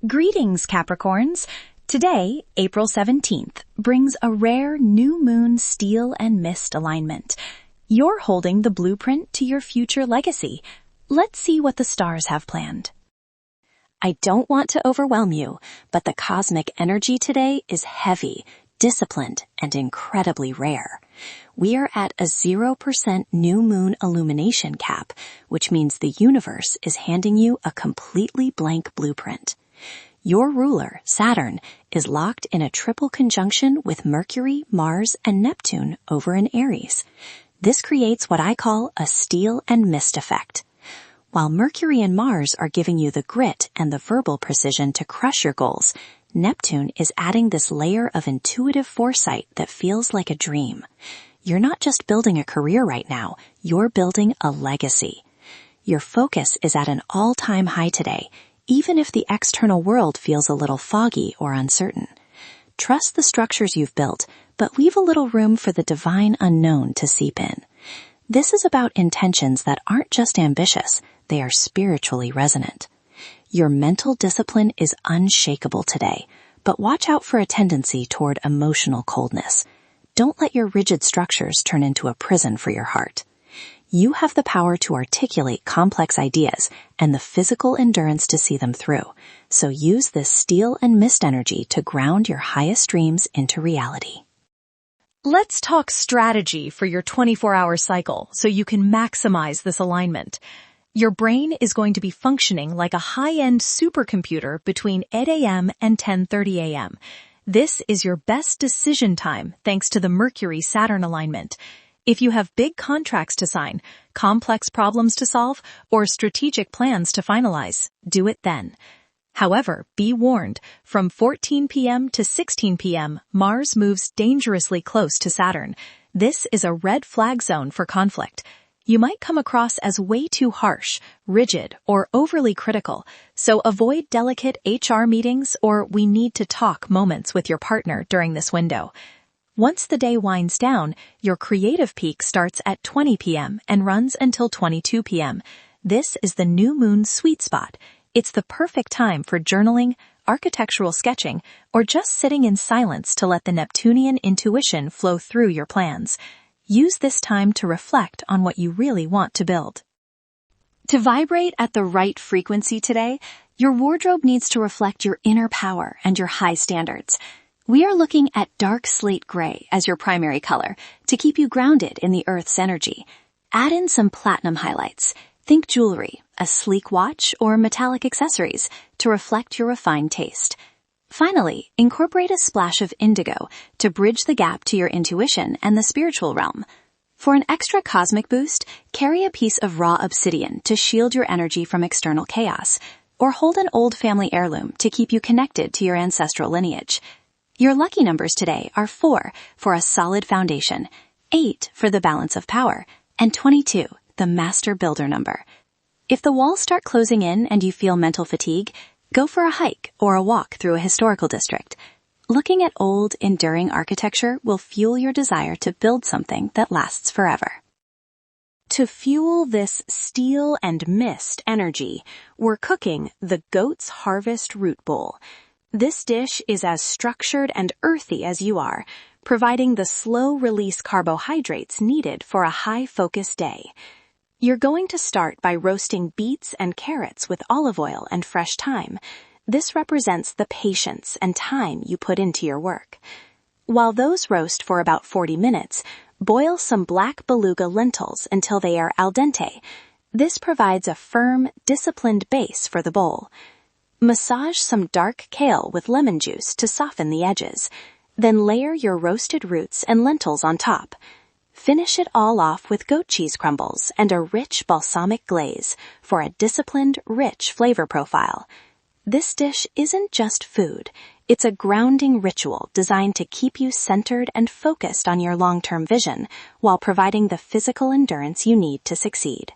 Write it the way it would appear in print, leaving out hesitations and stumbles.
Greetings, Capricorns! Today, April 17th, brings a rare new moon steel and mist alignment. You're holding the blueprint to your future legacy. Let's see what the stars have planned. I don't want to overwhelm you, but the cosmic energy today is heavy, disciplined, and incredibly rare. We are at a 0% new moon illumination cap, which means the universe is handing you a completely blank blueprint. Your ruler, Saturn, is locked in a triple conjunction with Mercury, Mars, and Neptune over in Aries. This creates what I call a steel and mist effect. While Mercury and Mars are giving you the grit and the verbal precision to crush your goals, Neptune is adding this layer of intuitive foresight that feels like a dream. You're not just building a career right now, you're building a legacy. Your focus is at an all-time high today, even if the external world feels a little foggy or uncertain. Trust the structures you've built, but leave a little room for the divine unknown to seep in. This is about intentions that aren't just ambitious, they are spiritually resonant. Your mental discipline is unshakable today, but watch out for a tendency toward emotional coldness. Don't let your rigid structures turn into a prison for your heart. You have the power to articulate complex ideas and the physical endurance to see them through, so use this steel and mist energy to ground your highest dreams into reality. Let's talk strategy for your 24-hour cycle so you can maximize this alignment. Your brain is going to be functioning like a high-end supercomputer between 8 a.m. and 10:30 a.m. This is your best decision time thanks to the Mercury-Saturn alignment. If you have big contracts to sign, complex problems to solve, or strategic plans to finalize, do it then. However, be warned, from 14 p.m. to 16 p.m., Mars moves dangerously close to Saturn. This is a red flag zone for conflict. You might come across as way too harsh, rigid, or overly critical, so avoid delicate HR meetings or we need to talk moments with your partner during this window. Once the day winds down, your creative peak starts at 20 p.m. and runs until 22 p.m. This is the new moon sweet spot. It's the perfect time for journaling, architectural sketching, or just sitting in silence to let the Neptunian intuition flow through your plans. Use this time to reflect on what you really want to build. To vibrate at the right frequency today, your wardrobe needs to reflect your inner power and your high standards. We are looking at dark slate gray as your primary color to keep you grounded in the Earth's energy. Add in some platinum highlights. Think jewelry, a sleek watch, or metallic accessories to reflect your refined taste. Finally, incorporate a splash of indigo to bridge the gap to your intuition and the spiritual realm. For an extra cosmic boost, carry a piece of raw obsidian to shield your energy from external chaos, or hold an old family heirloom to keep you connected to your ancestral lineage. Your lucky numbers today are 4 for a solid foundation, 8 for the balance of power, and 22, the master builder number. If the walls start closing in and you feel mental fatigue, go for a hike or a walk through a historical district. Looking at old, enduring architecture will fuel your desire to build something that lasts forever. To fuel this steel and mist energy, we're cooking the Goat's Harvest Root Bowl. This dish is as structured and earthy as you are, providing the slow-release carbohydrates needed for a high-focus day. You're going to start by roasting beets and carrots with olive oil and fresh thyme. This represents the patience and time you put into your work. While those roast for about 40 minutes, boil some black beluga lentils until they are al dente. This provides a firm, disciplined base for the bowl. Massage some dark kale with lemon juice to soften the edges. Then layer your roasted roots and lentils on top. Finish it all off with goat cheese crumbles and a rich balsamic glaze for a disciplined, rich flavor profile. This dish isn't just food. It's a grounding ritual designed to keep you centered and focused on your long-term vision while providing the physical endurance you need to succeed.